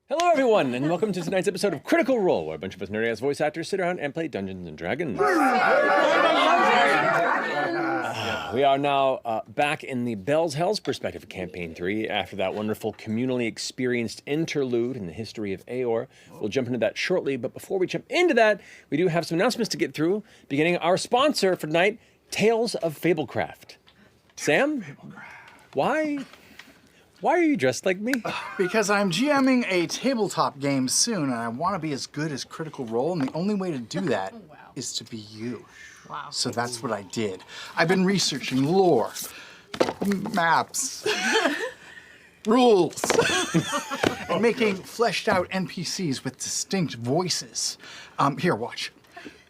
Hello, everyone, and welcome to tonight's episode of Critical Role, where a bunch of us nerdy-ass voice actors sit around and play Dungeons & Dragons. We are now back in the Bell's Hells perspective of Campaign 3 after that wonderful communally experienced interlude in the history of Aor. We'll jump into that shortly, but before we jump into that, we do have some announcements to get through, beginning our sponsor for tonight, Tales of Fablecraft. Sam, why are you dressed like me? Because I'm GMing a tabletop game soon, and I want to be as good as Critical Role, and the only way to do that is to be you. Wow. So that's what I did. I've been researching lore, maps, rules, and making fleshed out NPCs with distinct voices. Here, watch.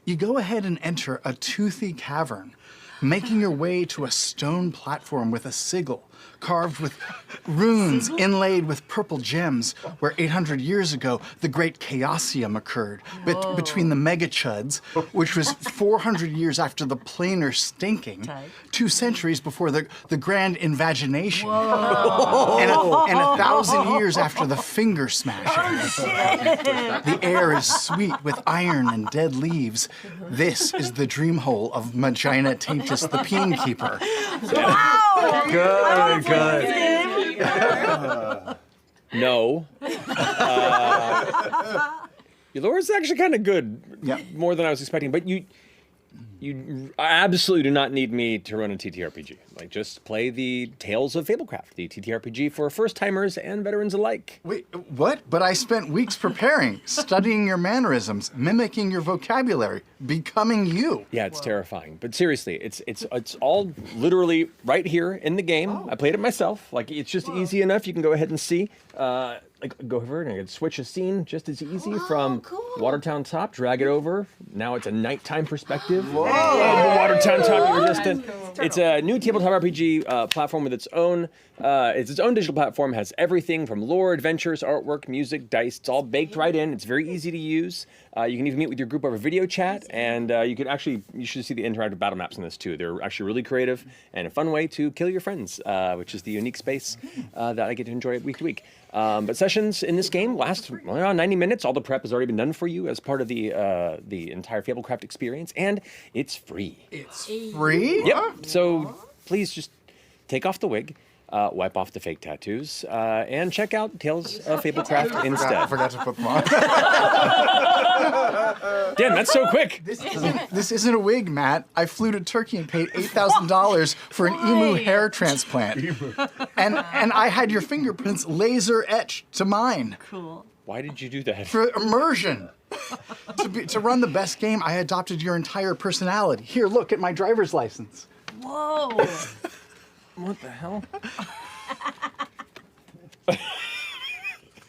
You go ahead and enter a toothy cavern, making your way to a stone platform with a sigil, carved with runes inlaid with purple gems, where 800 years ago, the Great Chaosium occurred between the Megachuds, which was 400 years after the planar stinking, 2 centuries before the Grand Invagination, and 1,000 years after the finger smashing. The air is sweet with iron and dead leaves. This is the dream hole of Magina Taintus the Peen Keeper. Wow! Good. No. Your lore is actually kind of good. Yeah. More than I was expecting, but you absolutely do not need me to run a TTRPG. Like, just play the Tales of Fablecraft, the TTRPG for first-timers and veterans alike. Wait, what? But I spent weeks preparing, studying your mannerisms, mimicking your vocabulary, becoming you. Yeah, it's terrifying. But seriously, it's all literally right here in the game. I played it myself. Like, it's just easy enough. You can go ahead and see. Go over and I can switch a scene just as easy from Watertown Top, drag it over. Now it's a nighttime perspective. Whoa! The Watertown Top you were just in. It's a new tabletop RPG platform with its own digital platform. Has everything from lore, adventures, artwork, music, dice. It's all baked right in. It's very easy to use. You can even meet with your group over video chat, and you should see the interactive battle maps in this too. They're actually really creative and a fun way to kill your friends, which is the unique space that I get to enjoy week to week. But sessions in this game last around 90 minutes. All the prep has already been done for you as part of the entire Fablecraft experience, and it's free. It's free? Yep. So please just take off the wig, wipe off the fake tattoos, and check out Tales of Fablecraft instead. I forgot to put them on. Damn, that's so quick. This isn't a wig, Matt. I flew to Turkey and paid $8,000 for an emu hair transplant. And I had your fingerprints laser etched to mine. Cool. Why did you do that? For immersion. To run the best game, I adopted your entire personality. Here, look at my driver's license. Whoa. What the hell?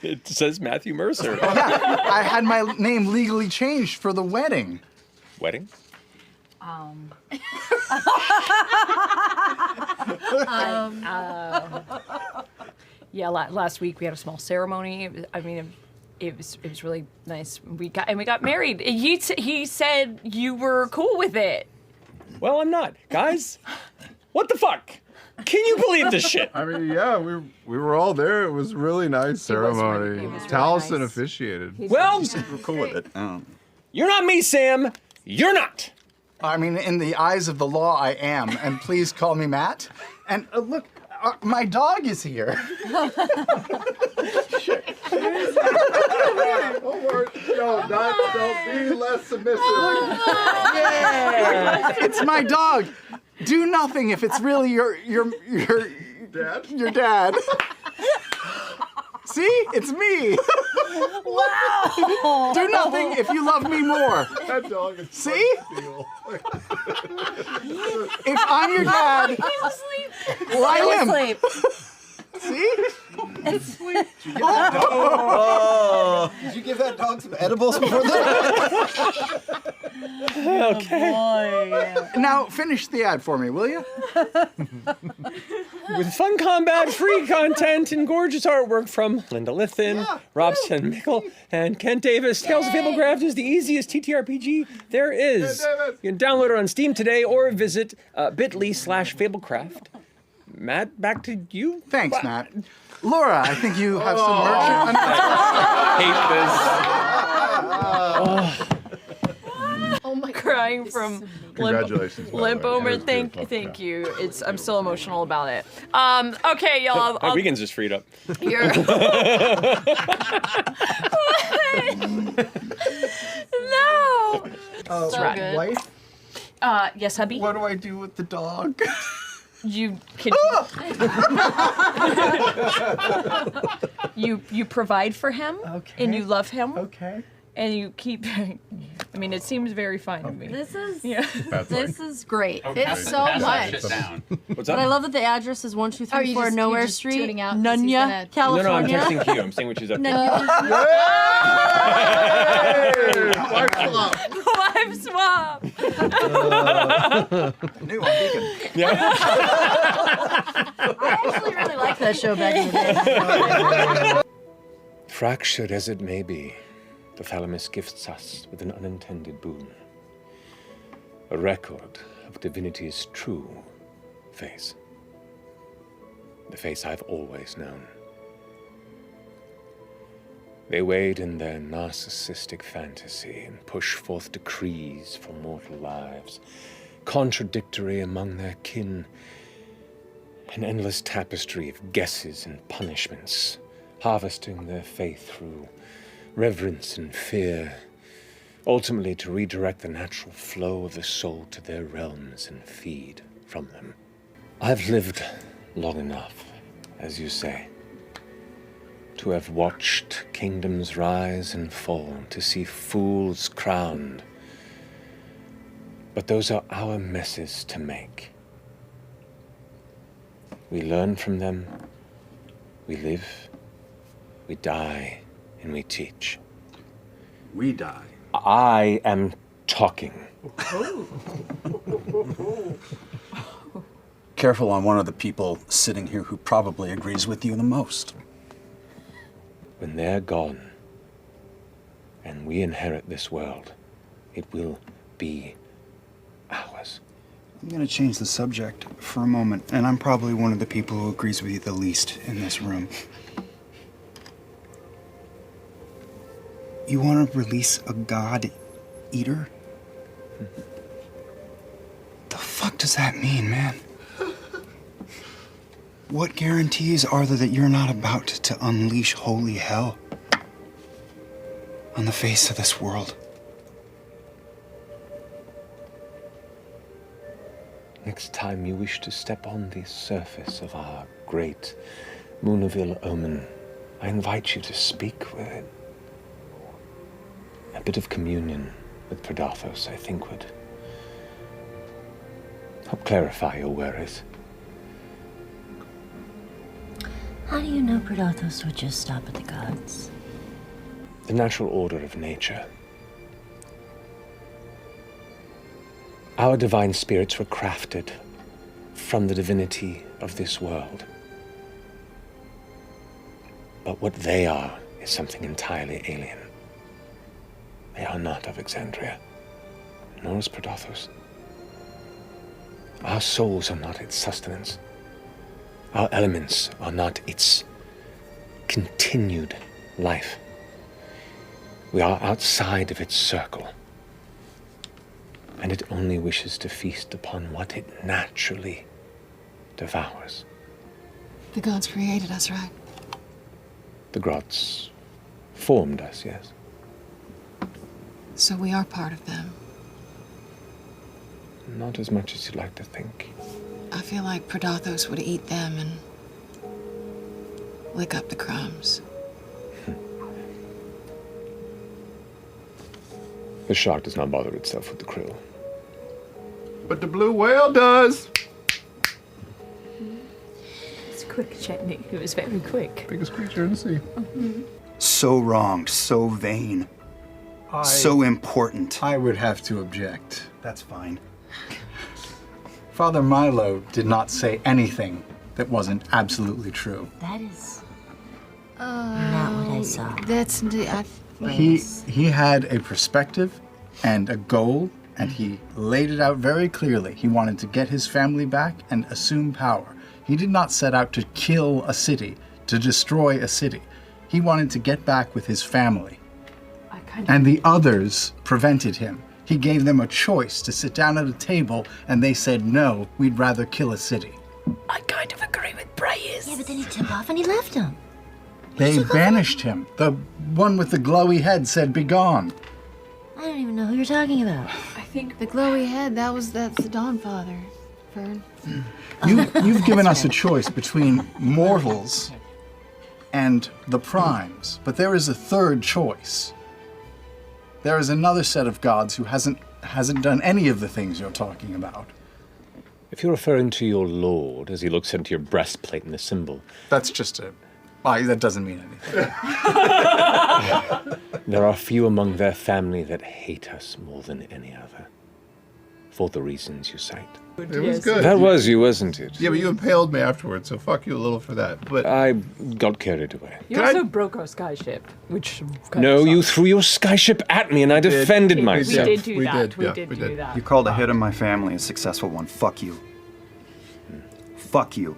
It says Matthew Mercer. Yeah, I had my name legally changed for the wedding. Wedding? Yeah, last week we had a small ceremony. I mean, it was really nice. We got married. He said you were cool with it. Well, I'm not. Guys, what the fuck? Can you believe this shit? I mean, yeah, we were all there. It was a really nice ceremony. It was really Taliesin nice. officiated. Well, We're cool with it. you're not me, Sam. You're not. I mean, in the eyes of the law, I am. And please call me Matt. And look, my dog is here. No, don't be less submissive. Yeah, it's my dog. Do nothing if it's really your Dad? Your dad. See? It's me. Wow. Do nothing if you love me more. That dog is See? Steal. If I'm your dad, He's asleep. lie him. Asleep. See? Did you give that dog some edibles before that? Okay. Boy. Now finish the ad for me, will you? With fun combat, free content, and gorgeous artwork from Linda Lithin, Robson Mickle, and Kent Davis, Tales of Fablecraft is the easiest TTRPG there is. You can download it on Steam today or visit bit.ly/Fablecraft. Matt, back to you. Thanks, Matt. Laura, I think you have some merch. going from Congratulations. by the limp way. It over. was beautiful. Thank Yeah. you. I'm still emotional about it. Okay, y'all. My weekend's just freed up. You're... No. So good. wife, Yes, hubby. what do I do with the dog? You can. you provide for him, Okay. and you love him, Okay. and you keep. I mean, it seems very fine to me. This is That's this like, is great. Okay, It's so pass that much. shit down. What's But I up? love that the address is 1234 you're Nowhere just Street, tuning out 'cause he's Nunya, gonna- No, I'm California. texting Q. I'm saying what she's up to. Wife swap. New on Beacon. I actually really liked that show back in the day. Fractured as it may be, the thalamus gifts us with an unintended boon. A record of divinity's true face. The face I've always known. They wade in their narcissistic fantasy and push forth decrees for mortal lives, contradictory among their kin, an endless tapestry of guesses and punishments, harvesting their faith through reverence and fear, ultimately to redirect the natural flow of the soul to their realms and feed from them. I've lived long enough, as you say, to have watched kingdoms rise and fall, to see fools crowned. But those are our messes to make. We learn from them, we live, we die, and we teach. We die. I am talking. Careful on one of the people sitting here who probably agrees with you the most. When they're gone, and we inherit this world, it will be ours. I'm going to change the subject for a moment, and I'm probably one of the people who agrees with you the least in this room. You want to release a god eater? The fuck does that mean, man? What guarantees are there that you're not about to unleash holy hell on the face of this world? Next time you wish to step on the surface of our great Moonaville omen, I invite you to speak with it. A bit of communion with Predathos, I think, would help clarify your worries. How do you know Predathos would just stop at the gods? The natural order of nature. Our divine spirits were crafted from the divinity of this world. But what they are is something entirely alien. They are not of Exandria, nor is Predathos. Our souls are not its sustenance. Our elements are not its continued life. We are outside of its circle, and it only wishes to feast upon what it naturally devours. The gods created us, right? The gods formed us, yes. So we are part of them. Not as much as you'd like to think. I feel like Predathos would eat them and lick up the crumbs. The shark does not bother itself with the krill. But the blue whale does. It's quick, Chetney. It was very quick. Biggest creature in the sea. So wronged, so vain, so important. I would have to object. That's fine. Father Milo did not say anything that wasn't absolutely true. That is not what I saw. That's He had a perspective and a goal, and he laid it out very clearly. He wanted to get his family back and assume power. He did not set out to kill a city, to destroy a city. He wanted to get back with his family. And the others prevented him. He gave them a choice to sit down at a table, and they said, no, we'd rather kill a city. I kind of agree with Braius. Yeah, but then he took off and he left him. They banished him. The one with the glowy head said, be gone. I don't even know who you're talking about. I think the glowy head, that's the Dawn Father, Fearne. You've given us a choice between mortals and the primes, but there is a third choice. There is another set of gods who hasn't done any of the things you're talking about. If you're referring to your lord as he looks into your breastplate and the symbol, That's just that doesn't mean anything. there are few among their family that hate us more than any other, for the reasons you cite. It was good. That was you, wasn't it? Yeah, but you impaled me afterwards, so fuck you a little for that. But I got carried away. You also broke our skyship, which No, you threw your skyship at me and I defended We myself. did do We that. did, We yeah, did we do did. that. You called a hit on my family a successful one. Fuck you. Fuck you.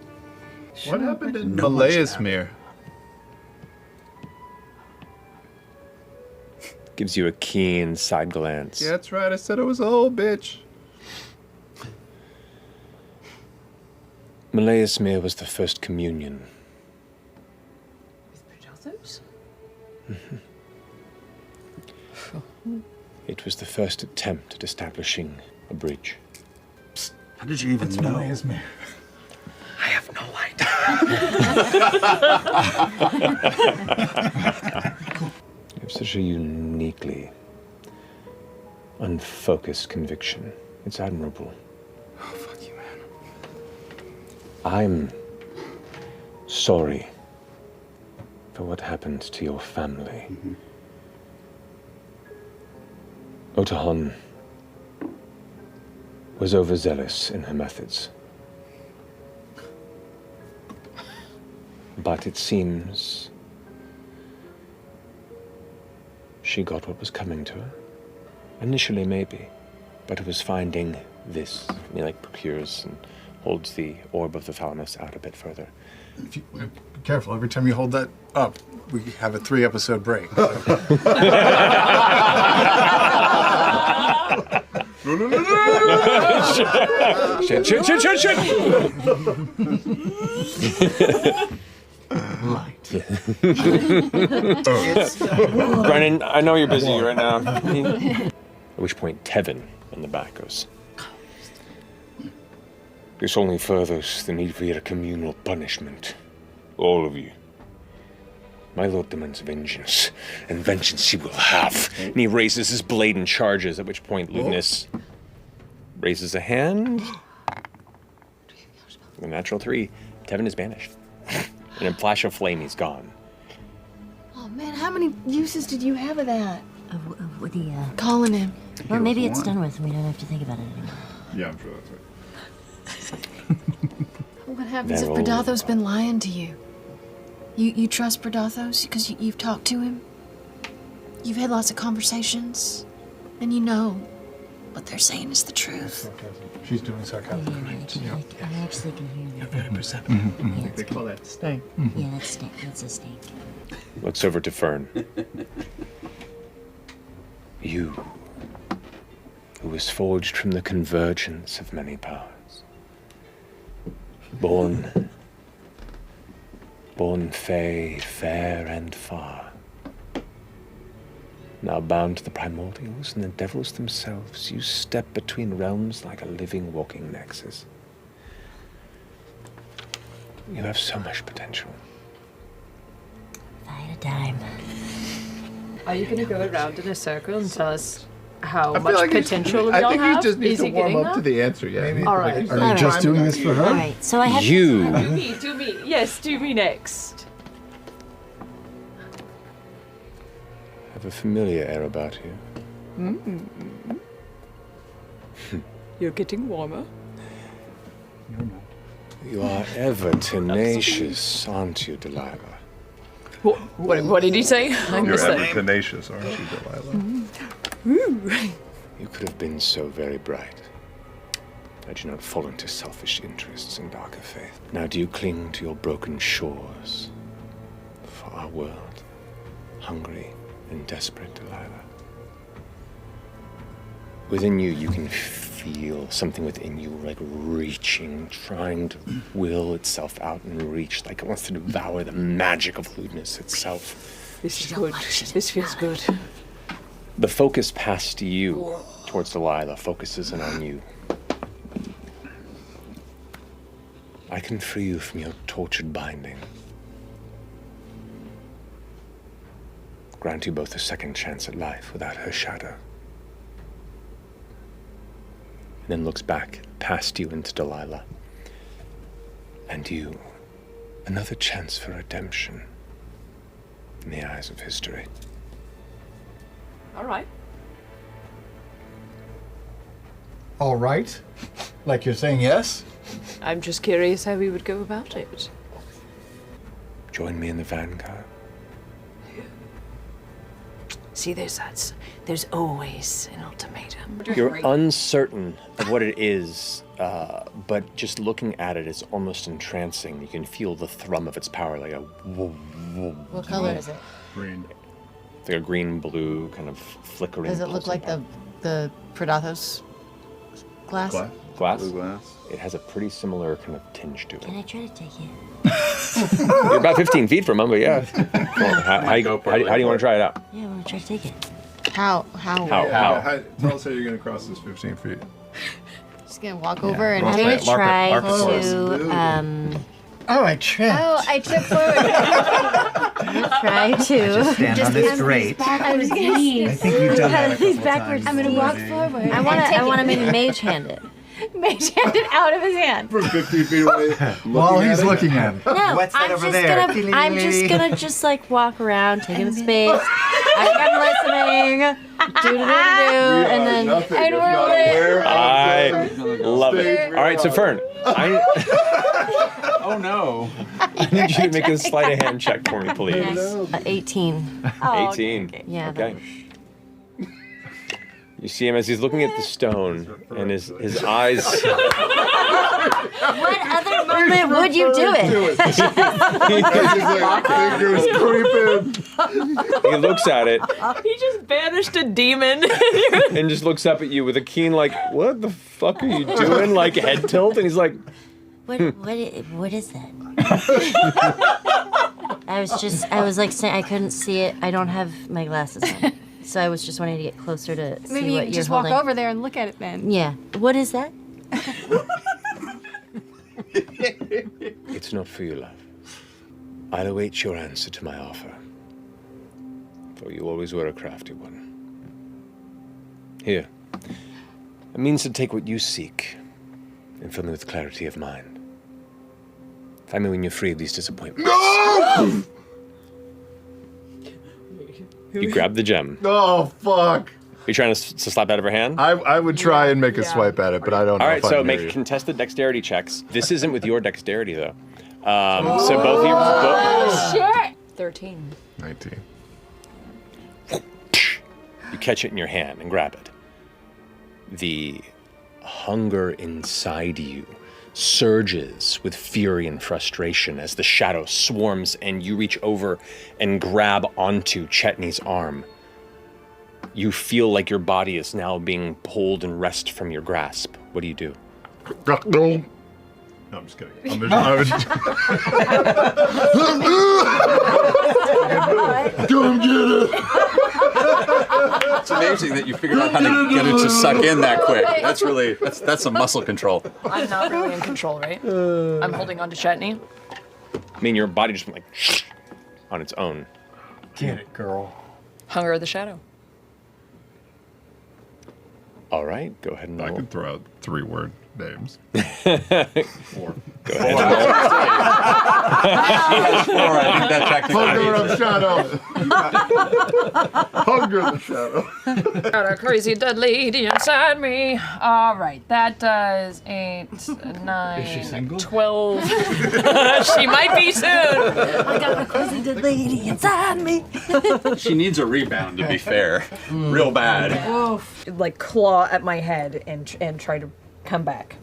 what happened in No one's Malayasmere? Gives you a keen side glance. Yeah, that's right. I said I was a whole bitch. Malayasmere was the first communion. It was the first attempt at establishing a bridge. How did you even know? I have no idea. You have such a uniquely unfocused conviction. It's admirable. Oh, fuck you, man. I'm sorry for what happened to your family. Otahon was overzealous in her methods. But it seems she got what was coming to her. Initially, maybe, but it was finding this. He procures and holds the orb of the thalamus out a bit further. If you, be careful, every time you hold that up, we have a 3-episode break. Shit. Brennan, I know you're busy right now. At which point, Teven in the back goes, "This only furthers the need for your communal punishment. All of you. My lord demands vengeance, and vengeance he will have." And he raises his blade and charges, at which point Ludinus raises a hand. The natural 3. Teven is banished. In a flash of flame, he's gone. Oh man, how many uses did you have of that? With the, Calling him. well, maybe it's done with and we don't have to think about it anymore. Yeah, I'm sure that's right. What happens They're if old. Predatho's been lying to you? You trust Predathos because you've talked to him? You've had lots of conversations? And you know what they're saying is the truth. She's doing sarcasm. I actually can hear you. Very perceptive. Yeah, They call that stank. yeah, that's stank. That's a stank. Looks over to Fearne. You, who was forged from the convergence of many powers. Born fey, fair and far. Now bound to the primordials and the devils themselves, you step between realms like a living, walking nexus. You have so much potential. If I had a dime. Are you going to go around in a circle and tell us how I feel much like potential I y'all think have? he just needs Is to he warm getting up to that? the answer, yeah. All right. Are you just doing this for her? All right, so I have You Do me. Yes, do me next. have a familiar air about you. You're getting warmer. You are ever tenacious, aren't you, Delilah? What did he say? I You're missed ever that. tenacious, aren't you, Delilah? You could have been so very bright. Had you not fallen to selfish interests and darker faith. Now do you cling to your broken shores for our world, hungry and desperate, Delilah? Within you, you can feel something within you, like reaching, trying to will itself out and reach, like it wants to devour the magic of Ludinus itself. This is good. This feels good. The focus past you towards Delilah focuses in on you. I can free you from your tortured binding. Grant you both a second chance at life without her shadow. And then looks back past you into Delilah. And you, another chance for redemption in the eyes of history. All right. All right? Like you're saying yes? I'm just curious how we would go about it. Join me in the vanguard. See, there's always an ultimatum. You're uncertain of what it is, but just looking at it is almost entrancing. You can feel the thrum of its power, like a whoa, whoa. What color is it? Green. It's like a green-blue kind of flickering. Does it look like the Predathos glass? Glass? Blue glass. It has a pretty similar kind of tinge to Can it. I try to take it? You're about 15 feet from him, but yeah. Well, how do you want to try it out? Yeah, I want to try to take it. How? How? Tell us how you're going to cross this 15 feet. Just gonna walk over and I'm take gonna it. try mark it for us. to Oh, I tripped. Oh, I tripped forward. try to Stand on this grate. I was gonna I think you've done that a couple times. I'm gonna walk forward. I want to maybe mage hand it. Mage hand it out of his hand. From 15 feet away. While he's looking at it. No, What's that I'm over just there? gonna I'm just gonna like walk around, taking the space. I'm listening. And then And we're lit. I love it. All right, so Fearne, Oh no. I need you to make a sleight of hand check for me, please. 18. 18. Yeah. Okay. You see him as he's looking at the stone, and his eyes. What other moment would you do it? Fingers creeping. He looks at it He just banished a demon. and just looks up at you with a keen, like, "What the fuck are you doing?" Like head tilt, and he's like, What is that? I was like saying I couldn't see it. I don't have my glasses on. So I was just wanting to get closer to see Maybe what you you're can just walk holding. over there and look at it then. Yeah. What is that? "It's not for you, love. I'll await your answer to my offer, for you always were a crafty one. Here, a means to take what you seek and fill me with clarity of mind. Find me when you're free of these disappointments." No! You grab the gem. Oh, fuck. You're trying to slap out of her hand? I would try and make a swipe at it, but I don't know. All right, if I so can make hear you. contested dexterity checks. This isn't with your dexterity, though. So both of you... Shit! 13. 19. You catch it in your hand and grab it. The hunger inside you surges with fury and frustration as the shadow swarms and you reach over and grab onto Chetney's arm. You feel like your body is now being pulled and wrested from your grasp. What do you do? No, I'm just kidding. I would Come get it! It's amazing that you figured out how to get it to suck in that quick. That's really, that's some muscle control. I'm not really in control, right? I'm holding on to Chetney. I mean, your body just went like on its own. Get it, girl. Hunger of the Shadow. All right, go ahead and I roll. could throw out 3-word names. Go ahead and roll. I think that Hunger technically. of Shadow. Hunger of the Shadow. Got a crazy dead lady inside me. All right, that does 8, 9, Is she single? 12. She might be soon. I got a crazy dead lady inside me. She needs a rebound, to be fair. Real bad. Like claw at my head and try to come back.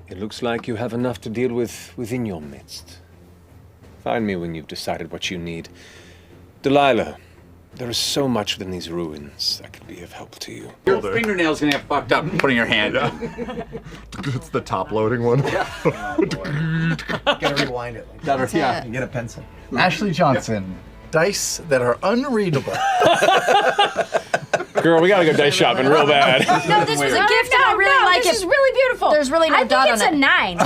It looks like you have enough to deal with within your midst. Find me when you've decided what you need. Delilah, There is so much within these ruins that could be of help to you. Your fingernail's gonna get fucked up putting your hand up. It's the top loading one. Gotta rewind it. Yeah. Get a pencil. Ashley Johnson, dice that are unreadable. Girl, we gotta go dice shopping real bad. No, this was a gift and I really like this it. is really beautiful. There's really no I dot think on it's a it. 9.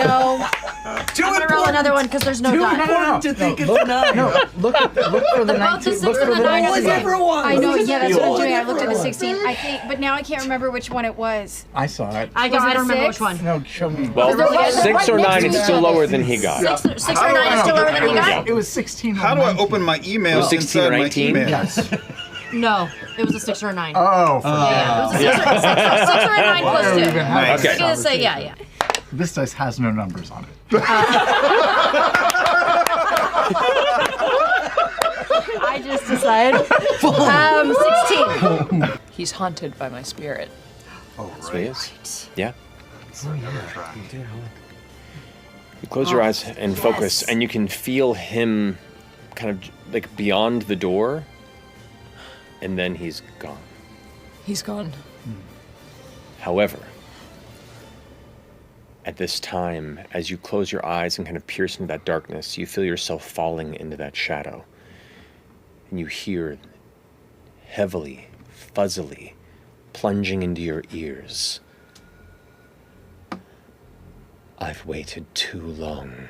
No. I'm gonna roll another one because there's no dot. To think it's a 9. No, look for the Both the 19. 6 Look for and the the 9 are the 19. same. I know, yeah, that's what I'm doing. I Feel looked at the it. 16, I think, but now I can't remember which one it was. I saw it. I Was it don't a remember 6? which one. No, show me. Well, Right 6 or next 9 to is me. still lower than he got. 6 or 9 is still lower than you got? It was 16. How do I open my email Was 16 or inside my 19? email? Yes. No, it was a 6 or a 9. Oh, Yeah, it was a 6 or a 9 Why plus are we 2. even having I Okay. was gonna say, yeah. This dice has no numbers on it. I just decided. 16. He's haunted by my spirit. So he is. Yeah. You close your eyes and focus, and you can feel him kind of like beyond the door, and then he's gone. He's gone. However, at this time, as you close your eyes and kind of pierce into that darkness, you feel yourself falling into that shadow. And you hear heavily, fuzzily, plunging into your ears. I've waited too long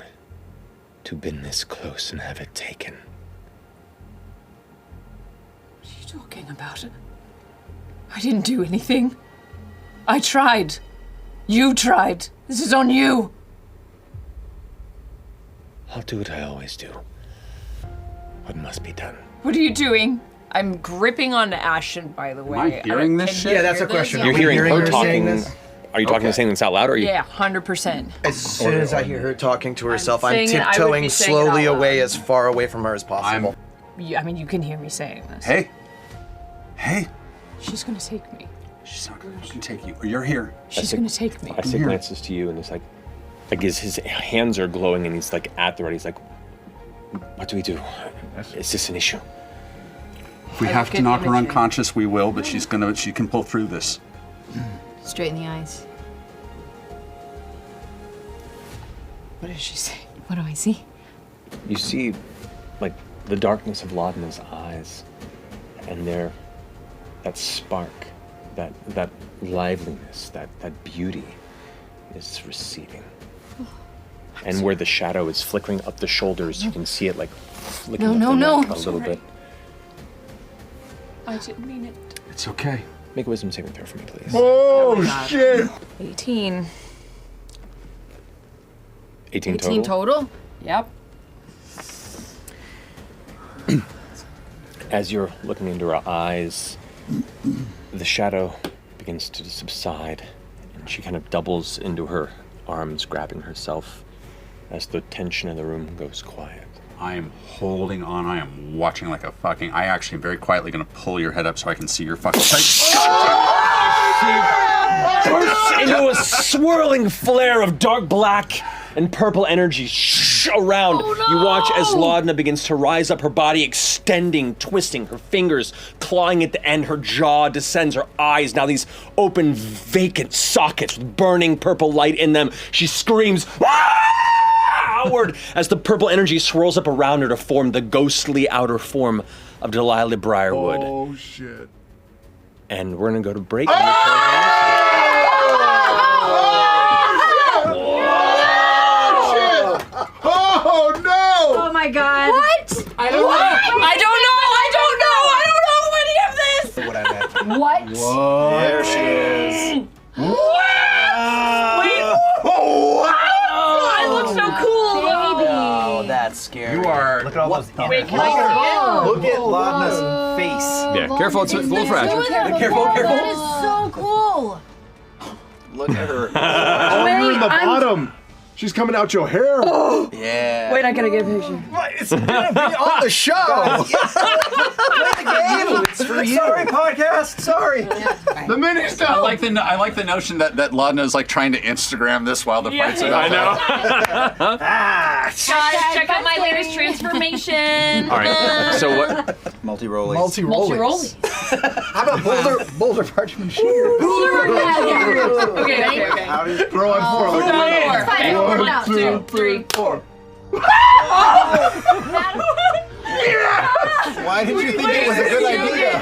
to been this close and have it taken. What are you talking about? I didn't do anything. I tried. You tried. This is on you. I'll do what I always do. What must be done. What are you doing? I'm gripping on Ashton, by the way. Am I hearing this Can shit? you Yeah, that's hear a question. this? You're we hearing hearing her her saying talking. this? Are you talking the same this out loud, or are you? Yeah, 100%. As soon as I hear her talking to herself, I'm saying it, I would be tiptoeing saying it slowly out away loud. as far away from her as possible. I mean, you can hear me saying this. Hey. She's gonna take me. She's not going to take you. You're here. She's gonna take me. Essek glances to you and it's like his hands are glowing and he's like at the ready. He's like, what do we do? Is this an issue? If we I have look to at knock her Imogen. unconscious, we will, but she can pull through this. Straight in the eyes. What did she say? What do I see? You see, like, the darkness of Laudna's eyes, and that spark, that liveliness, that beauty is receding. And where the shadow is flickering up the shoulders, you can see it like flicking up the neck a little bit. I didn't mean it. It's okay. Make a wisdom saving throw for me, please. Oh, shit. 18. 18 total. 18 total? Yep. As you're looking into her eyes, the shadow begins to subside, and she kind of doubles into her arms, grabbing herself as the tension in the room goes quiet. I am holding on. I am watching like a fucking... I actually am very quietly going to pull your head up so I can see your fucking face. Bursts into a swirling flare of dark black and purple energy around. You watch as Laudna begins to rise up, her body extending, twisting, her fingers clawing at the end, her jaw descends, her eyes now these open, vacant sockets with burning purple light in them. She screams outward as the purple energy swirls up around her to form the ghostly outer form of Delilah Briarwood. Oh, shit. And we're gonna go to break. And return to Oh, no! Oh my god. What? I don't know. I don't know any of this. What I meant. What? Whoa. There she is. I look so cool. Oh, that's scary. You are... Look at all those thumbs. Wait, can I Look at Laudna's face. Yeah, careful, it's a little fragile. Careful, careful. That is so cool. Look at her. Oh, you're in the bottom. She's coming out your hair. Yeah. Wait, I gotta get a picture. It's gonna be on the show. Play the game. It's for you. Sorry, podcast. Sorry. The mini I stuff. like the notion that Laudna is like trying to Instagram this while the fight's about. I know. Guys, check out my latest transformation. All right. So what? Multi-rollies. Multi-rollies. How about boulder parchment sheet? Okay. How do you throw on 4? Look at Okay. 1, 2, 3, 4. Why did you think it was a good idea?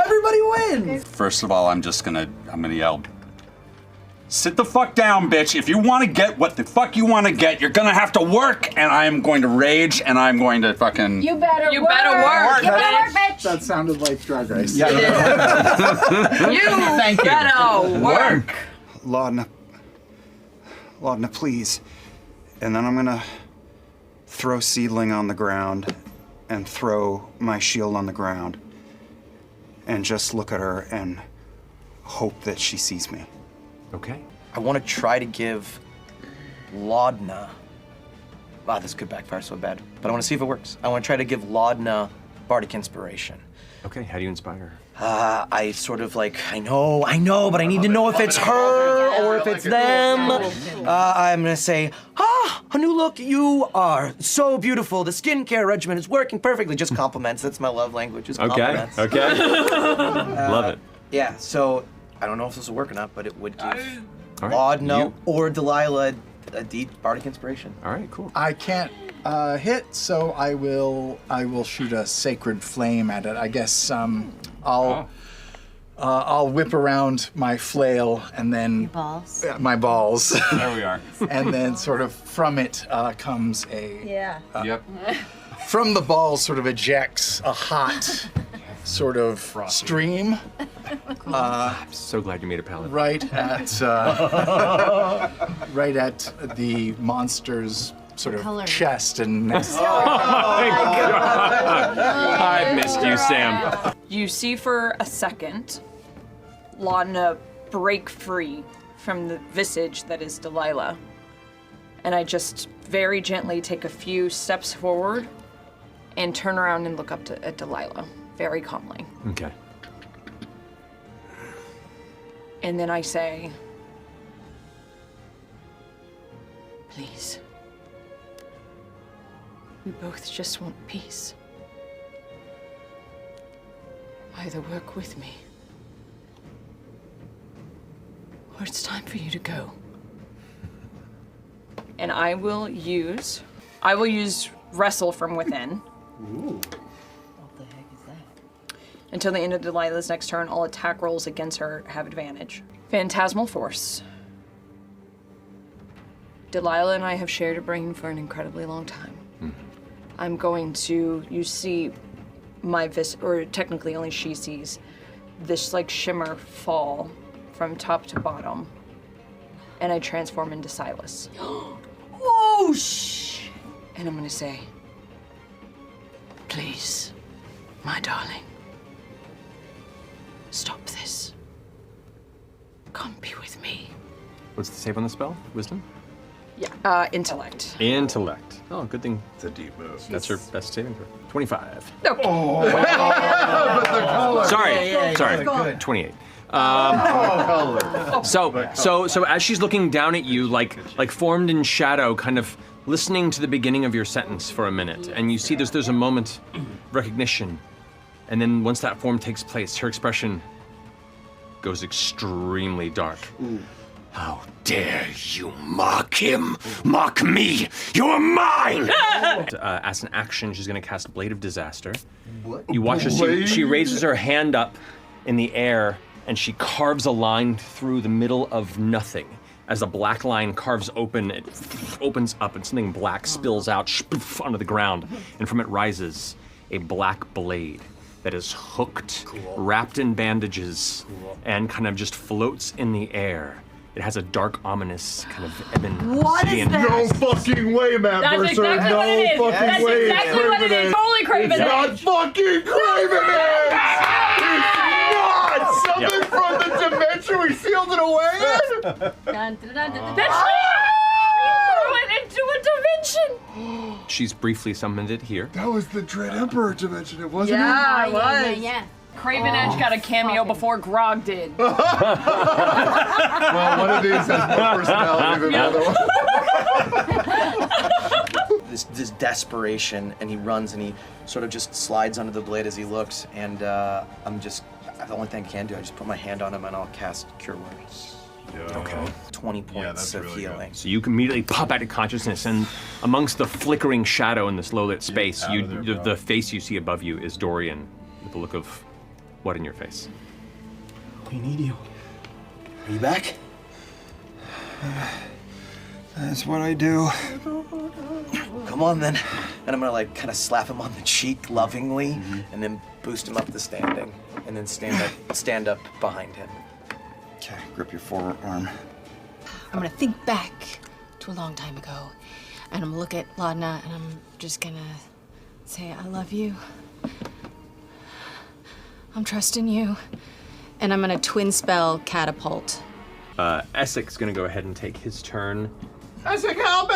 Everybody wins. First of all, I'm gonna yell. Sit the fuck down, bitch. If you want to get what the fuck you want to get, you're gonna have to work, and I am going to rage, and I'm going to fucking. You better work. You better work, bitch. That sounded like Drag Race. You better work. Laudna, please. And then I'm gonna throw Seedling on the ground and throw my shield on the ground and just look at her and hope that she sees me. Okay. I want to try to give Laudna. Wow, this could backfire so bad. But I want to see if it works. I want to try to give Laudna bardic inspiration. Okay, how do you inspire? I sort of like, I know, but I need to know if it's her or if it's them. I'm gonna say, a new look, you are so beautiful. The skincare regimen is working perfectly. Just compliments, that's my love language, is compliments. Okay. Love it. Yeah, so I don't know if this will work or not, but it would give All right, Laudna or Delilah a deep bardic inspiration. All right, cool. I can't hit, so I will shoot a sacred flame at it. I guess I'll whip around my flail and then Balls. my balls, There we are. and then sort of from it comes a Yep. from the balls sort of ejects a hot sort of stream I'm so glad you made a paladin. right at the monster's sort of Color. chest and neck. I missed you, Sam. You see for a second Laudna break free from the visage that is Delilah. And I just very gently take a few steps forward and turn around and look up at Delilah, very calmly. Okay. And then I say, please. We both just want peace. Either work with me, or it's time for you to go. And I will use Wrestle from Within. What the heck is that? Until the end of Delilah's next turn, all attack rolls against her have advantage. Phantasmal Force. Delilah and I have shared a brain for an incredibly long time. I'm going to, you see my or technically only she sees, this like shimmer fall from top to bottom. And I transform into Sylas. Oh, shh. And I'm gonna say, please, my darling, stop this. Come be with me. What's the save on the spell? Wisdom? Yeah, intellect. Intellect. Oh, good thing. It's a deep move. That's her best saving throw. 25. Okay. Sorry. 28. So as she's looking down at you, like formed in shadow, kind of listening to the beginning of your sentence for a minute, and you see there's a moment of recognition, and then once that form takes place, her expression goes extremely dark. How dare you mock him? Mock me! You're mine! As an action, she's gonna cast Blade of Disaster. What? You watch as she raises her hand up in the air, and she carves a line through the middle of nothing. As the black line carves open, it opens up and something black spills out onto the ground, and from it rises a black blade that is hooked, wrapped in bandages, and kind of just floats in the air. It has a dark, ominous kind of ebon obsidian. No fucking way, Matt That's Mercer. exactly No what it is. fucking That's way. exactly what it is. Holy Craven It's not Edge. fucking Craven Edge! It's not! Something from the dimension we sealed it away in? Dun, dun, dun, dun, dun. That's you threw it into a dimension. She's briefly summoned it here. That was the Dread Emperor dimension, it wasn't Yeah, it was. Yeah. Craven Edge got a cameo before Grog did. Well, one of these has more personality than the other one. this desperation, and he runs and he sort of just slides under the blade as he looks, and the only thing I can do, I just put my hand on him and I'll cast Cure Wounds. Yeah. Okay. 20 points that's of really healing. So you can immediately pop out of consciousness, and amongst the flickering shadow in this low-lit space, out of there, bro. the face you see above you is Dorian, with the look of what in your face? We need you. Are you back? That's what I do. Come on then. And I'm gonna like kind of slap him on the cheek lovingly, and then boost him up to standing, and then stand up behind him. Okay, grip your forearm. I'm gonna think back to a long time ago, and I'm gonna look at Laudna, and I'm just gonna say, I love you. I'm trusting you. And I'm gonna twin spell catapult. Essek's gonna go ahead and take his turn. Essek, help me!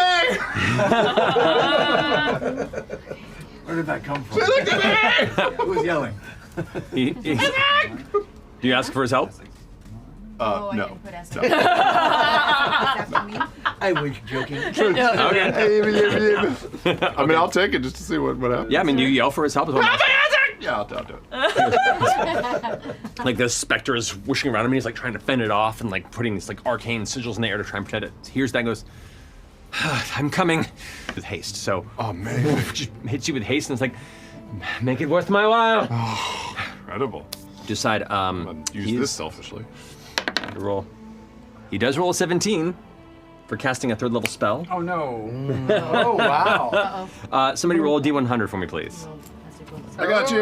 Where did that come from? Look at me! Who was yelling? Do you ask for his help? No. I was joking. Okay. I mean, I'll take it just to see what happens. Yeah, I mean, do you yell for his help? Is what I'm asking. Yeah, I'll do it. Like the specter is whooshing around him, and he's like trying to fend it off and like putting these like arcane sigils in the air to try and protect it. Hears that and goes, I'm coming with haste. So, Oh, man. just hits you with haste, and it's like, make it worth my while. Incredible. Decide, I'm gonna use he this is- selfishly. to roll. He does roll a 17 for casting a 3rd level spell. Oh no. Oh, wow. Somebody roll a D100 for me, please. I got you.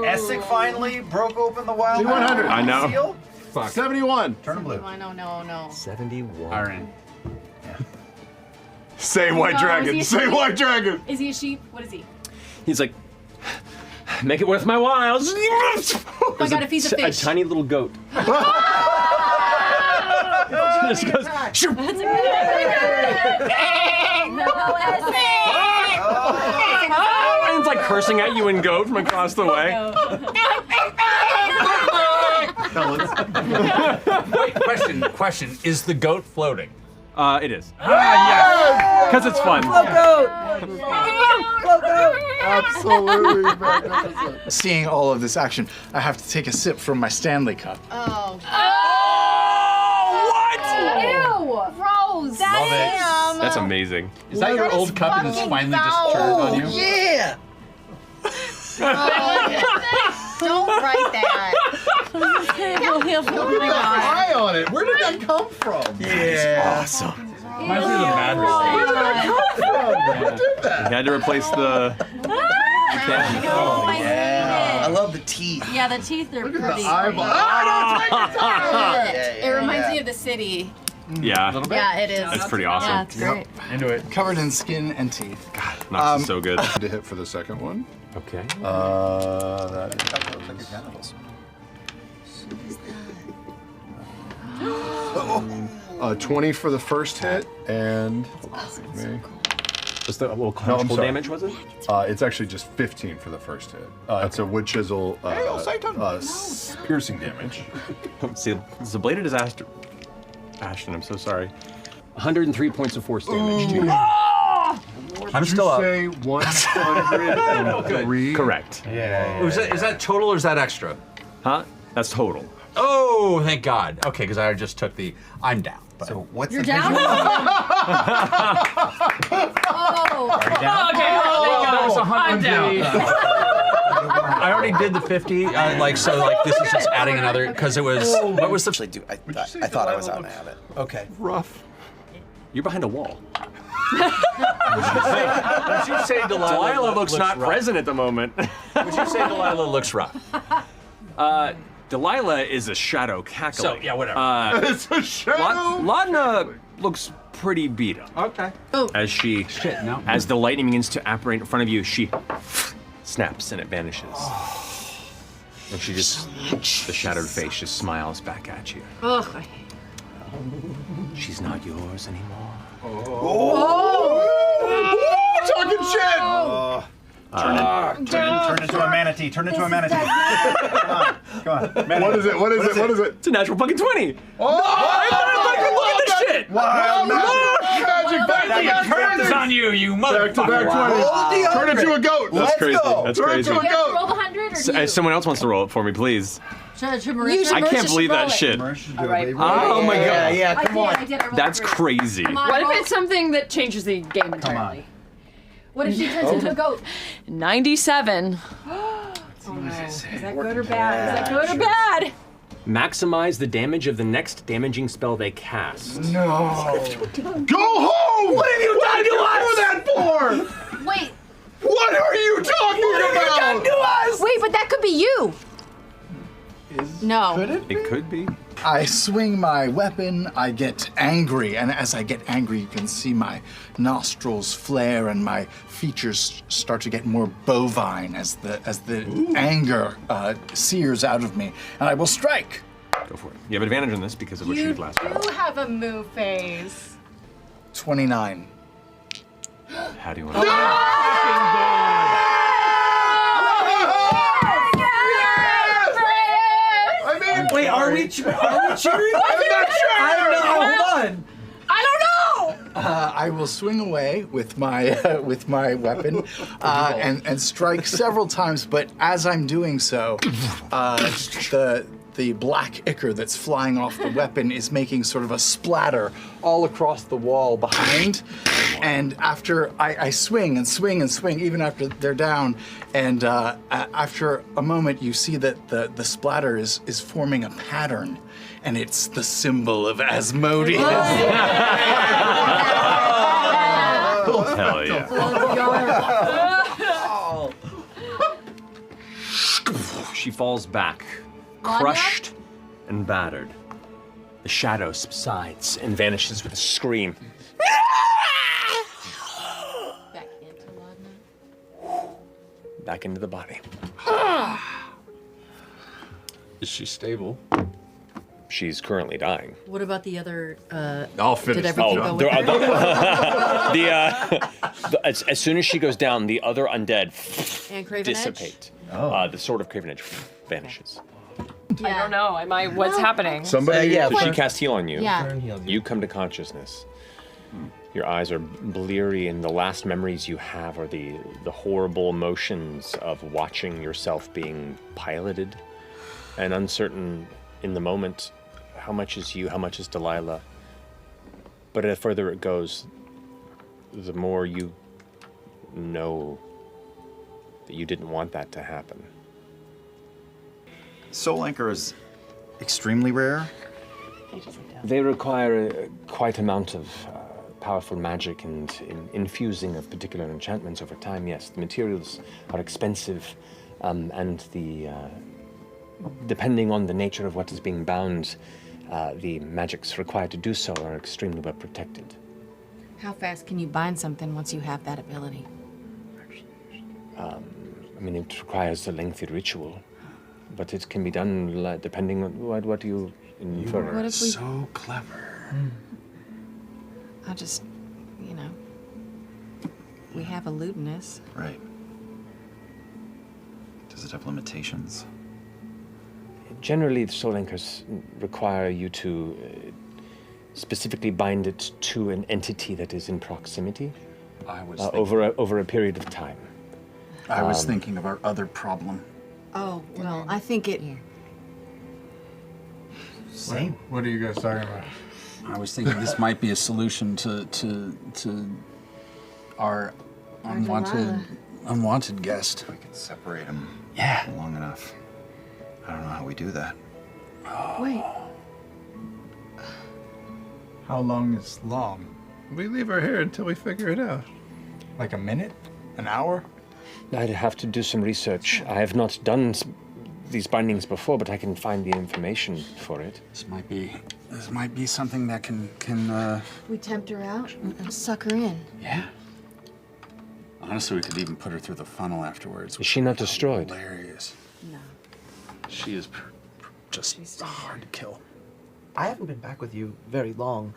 Essek finally broke open the wild. D100. I know. Seal? Fuck. 71. Turn 'em blue. No. 71. Iron. Say white No, dragon. is he- Say white dragon. Is he a sheep? What is he? He's like, make it worth my while. Oh my God, if he's a fish. tiny little goat. Just goes, shoot. And it's like cursing at you in goat from across the way. Wait, question. Is the goat floating? It is. Because it's fun. Absolutely magnificent. Seeing all of this action, I have to take a sip from my Stanley cup. Oh. Ew! Rose! Love it. That's amazing. Is that your old cup and it's finally just turned on you? Yeah! Don't write that. He'll Look at that eye on it. Where did that come from? Yeah. Awesome. Reminds me of the Mad Where did that come from? Who did that? He had to replace the. I love the teeth. Yeah, the teeth are Look at pretty. the eyeball. Ah, don't take it down! It reminds me of the city. Yeah. Yeah, it is. That's pretty awesome. Yeah, it's great. Into it. Covered in skin and teeth. Knox is so good. To hit for the second one. Okay. That is 20 for the first hit, and me. What's the No, I'm control sorry. damage was it? It's actually just 15 for the first hit. It's a wood chisel piercing damage. See, the bladed disaster. Ashton, I'm so sorry. 103 points of force damage to you. I'm still up. Say 103. Correct. Is that total or is that extra? Huh? That's total. Oh, thank God. Okay, because I just took the. I'm down. But. So what's You're the down? visual? Oh. That was 100. I already did the 50. This is just adding another because it was. What was the? Actually, dude, I thought I was out of habit. Okay. Rough. You're behind a wall. Would you say Delilah looks not rough? present at the moment. Would you say Delilah looks rough? Delilah is a shadow cackling. So, yeah, whatever. It's a shadow. Laudna looks pretty beat up. Okay. As she, no. as the lightning begins to apparate in front of you, she snaps and it vanishes. And she just, the shadowed face just smiles back at you. Ugh. She's not yours anymore. Talking shit. Turn into a manatee. Turn into a manatee. Come on. Manatee. What is it? What is it? It's a natural fucking 20. Oh! Look at this shit. Wow, magic. The curse is on you, you motherfucker. Back-to-back 20. Turn it to a goat. That's crazy. That's Turn it crazy. to a You have to goat. roll the 100 or do you? Someone else wants to roll it for me, please. Should I Marissa? can't believe that shit. All right. Oh my god. Yeah, I come on. did. I rolled That's 3. crazy. Come on, What if roll. it's something that changes the game entirely? What if she turns into a goat? 97. Oh no. Is that good or bad? Is that good or bad? Maximize the damage of the next damaging spell they cast. No. Go home! What have you done to us? That for? Wait. What are you talking about? Wait, but that could be you. No. It could be. I swing my weapon, I get angry, and as I get angry, you can see my nostrils flare and my features start to get more bovine as the anger sears out of me, and I will strike. Go for it. You have advantage on this because of what you did last round. You have a move phase. 29. How do you want to Wait, are we cheering? I'm not sure. Hold on. I will swing away with my weapon and strike several times. But as I'm doing so, the black ichor that's flying off the weapon is making sort of a splatter all across the wall behind. And after I swing and swing and swing, even after they're down, and after a moment, you see that the splatter is forming a pattern, and it's the symbol of Asmodeus. Hell yeah. She falls back, crushed and battered. The shadow subsides and vanishes with a scream. Back into Laudna. Back into the body. Is she stable? She's currently dying. What about the other? I'll finish. Did everything go with As soon as she goes down, the other undead And Craven dissipate. The sword of Craven Edge vanishes. I don't know. What's happening? Somebody. So she casts heal on you. Yeah. You come to consciousness. Your eyes are bleary, and the last memories you have are the horrible emotions of watching yourself being piloted, and uncertain in the moment how much is you, how much is Delilah. But the further it goes, the more you know that you didn't want that to happen. Soul Anchor is extremely rare. They require quite amount of powerful magic and infusing of particular enchantments over time. Yes, the materials are expensive, and the depending on the nature of what is being bound, the magics required to do so are extremely well protected. How fast can you bind something once you have that ability? I mean, it requires a lengthy ritual, but it can be done depending on what you infer. What if we? So clever. I just, we have a Ludinus. Right. Does it have limitations? Generally, the soul anchors require you to specifically bind it to an entity that is in proximity over a period of time. I was thinking of our other problem. Oh, well, I think it. Same. What are you guys talking about? I was thinking this might be a solution to our unwanted guest. We could separate them Yeah. long enough. I don't know how we do that. Wait. How long is long? We leave her here until we figure it out. Like a minute? An hour? I'd have to do some research. I have not done these bindings before, but I can find the information for it. This might be something that can We tempt her out and suck her in. yeah. Honestly, we could even put her through the funnel afterwards. Is she not destroyed? Hilarious. No. She is just hard to kill. I haven't been back with you very long,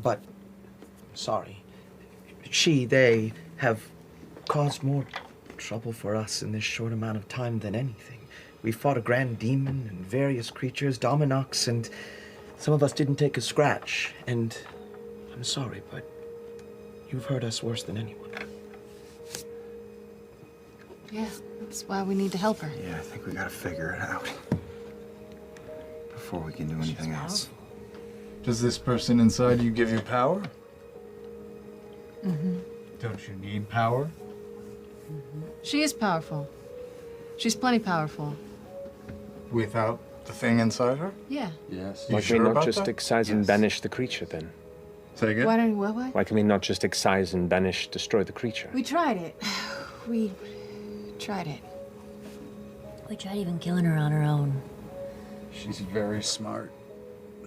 but sorry. They have caused more trouble for us in this short amount of time than anything. We fought a grand demon and various creatures, Dominox, and some of us didn't take a scratch. And I'm sorry, but You've hurt us worse than anyone. Yeah, that's why we need to help her. Yeah, I think we gotta figure it out before we can do anything else. Does this person inside you give you power? Mm-hmm. Don't you need power? She is powerful. She's plenty powerful. Without the thing inside her? Yeah. Yes. You Why can we sure not about just that? excise and banish the creature then? Say again? Why don't you, what? Why can we not just excise and banish, destroy the creature? We tried it. We tried it. We tried even killing her on her own. She's very smart.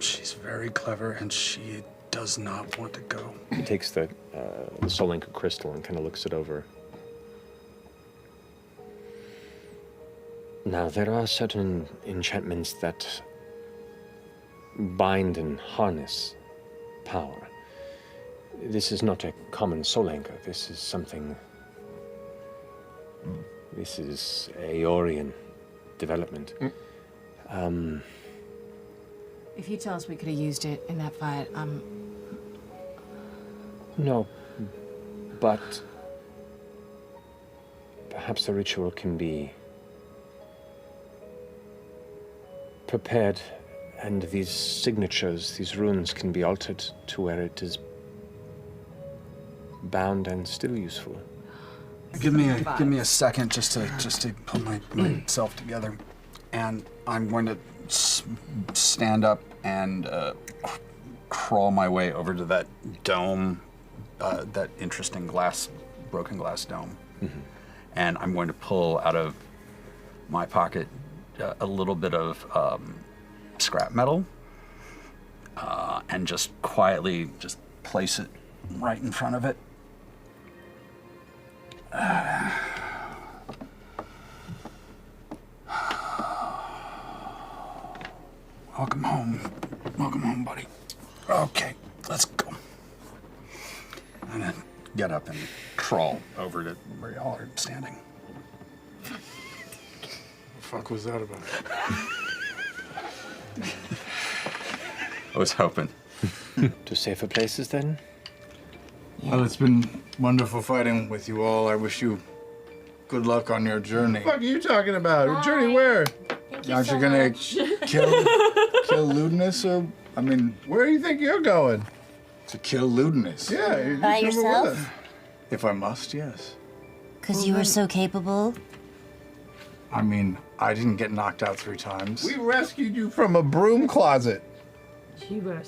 She's very clever, and she does not want to go. He takes the Soul Anchor crystal and kind of looks it over. Now, there are certain enchantments that bind and harness power. This is not a common Soul Anchor. This is something... This is Aeorian development. If you tell us we could have used it in that fight, No, but perhaps the ritual can be prepared, and these signatures, these runes, can be altered to where it is bound and still useful. Give me a second just to put myself together, and I'm going to stand up and crawl my way over to that dome, that interesting broken glass dome, and I'm going to pull out of my pocket a little bit of scrap metal, and just quietly just place it right in front of it. Welcome home. Welcome home, buddy. Okay, let's go. I'm gonna get up and crawl over to where y'all are standing. What the fuck was that about? I was hoping. To safer places, then? Well, it's been wonderful fighting with you all. I wish you good luck on your journey. What the fuck are you talking about? A journey where? Aren't you gonna kill Ludinus, or where do you think you're going? To kill Ludinus. Yeah, you're By coming with yourself? us. If I must, yes. Because you were so capable? I didn't get knocked out 3 times. We rescued you from a broom closet. You were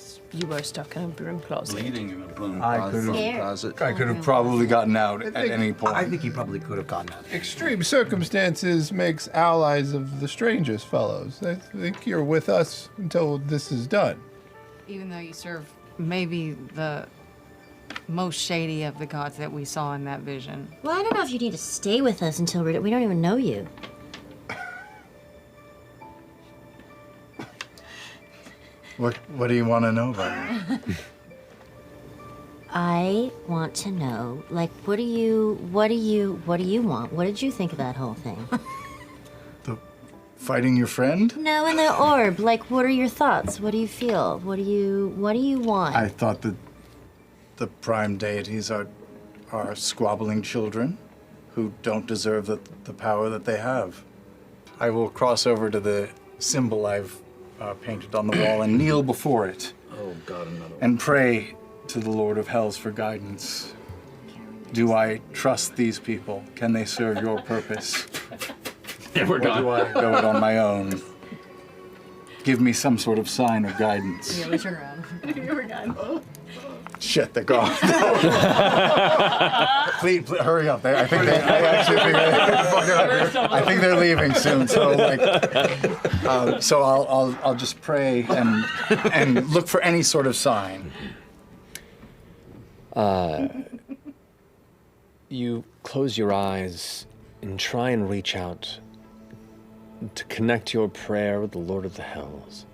stuck in a broom closet. Bleeding in a broom I closet. could have probably gotten out at any point. I think he probably could have gotten out. Extreme circumstances makes allies of the strangest fellows. I think you're with us until this is done. even though you serve maybe the most shady of the gods that we saw in that vision. Well, I don't know if you need to stay with us until we don't even know you. What do you want to know about me? I want to know, like, what do you want? What did you think of that whole thing? Fighting your friend? No, in the orb. Like, what are your thoughts? What do you feel? What do you want? I thought that the prime deities are squabbling children who don't deserve the power that they have. I will cross over to the symbol I've painted on the wall and kneel before it. Oh, God, another one. And pray to the Lord of Hells for guidance. Do I trust these people? Can they serve your purpose? Yeah, we're done. Or do I go it on my own? Give me some sort of sign of guidance. Yeah, we turn around. We're done. Shit, they're gone. please, hurry up. I think they're leaving soon. So I'll just pray and look for any sort of sign. You close your eyes and try and reach out to connect your prayer with the Lord of the Hells.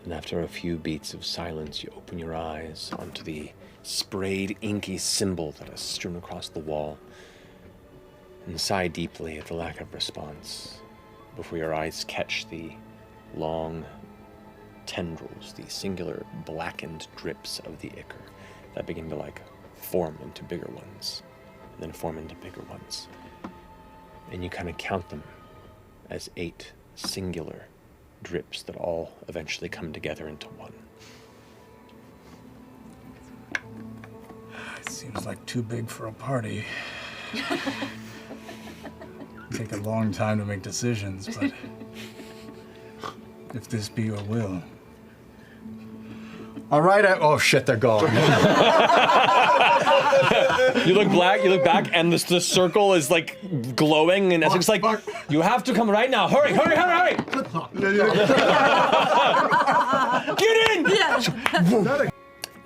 And after a few beats of silence, you open your eyes onto the sprayed, inky symbol that is strewn across the wall, and sigh deeply at the lack of response before your eyes catch the long tendrils, the singular blackened drips of the ichor that begin to form into bigger ones, and then form into bigger ones. And you kind of count them as 8 singular drips that all eventually come together into one. It seems like too big for a party. Take a long time to make decisions, but if this be your will. All right, oh shit, they're gone. You look back, and the circle is like glowing, and Essek's like, you have to come right now. Hurry, hurry, hurry, hurry! Get in! Yeah.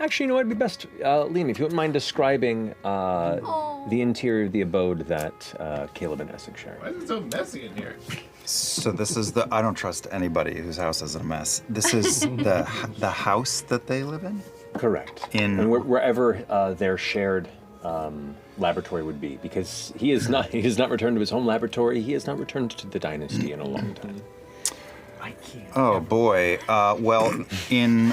Actually, you know what would be best? Liam, if you wouldn't mind describing the interior of the abode that Caleb and Essek share. Why is it so messy in here? So this is I don't trust anybody whose house isn't a mess. This is the house that they live in? Correct. And wherever their shared laboratory would be, because he has not returned to his home laboratory. He has not returned to the dynasty in a long time. I can't. Oh boy. Well, in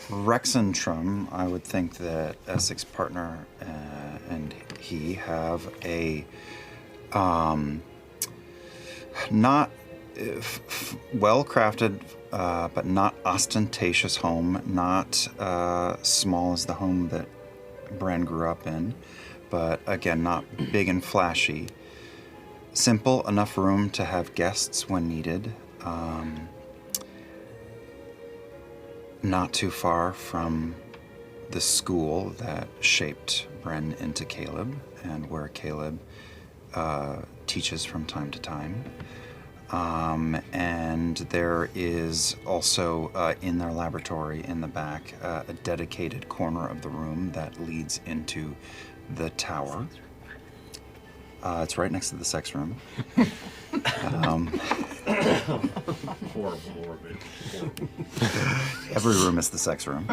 Rexentrum, I would think that Essek's partner and he have a not well-crafted but not ostentatious home, not small as the home that Bran grew up in, but again, not big and flashy. Simple, enough room to have guests when needed. Not too far from the school that shaped Bren into Caleb, and where Caleb teaches from time to time. And there is also in their laboratory in the back a dedicated corner of the room that leads into the tower. It's right next to the sex room. Horrible. Every room is the sex room.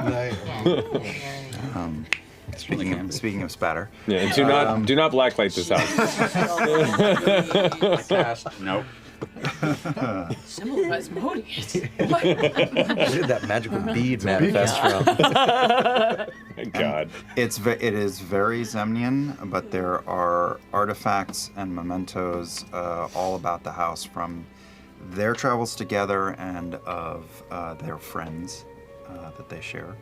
Speaking of spatter. Yeah, and do not blacklight this house. Cast. Nope. Symbol Asmodeus. Where did that magical bead manifest from? God. It is very Zemnian, but there are artifacts and mementos all about the house from their travels together and of their friends that they share.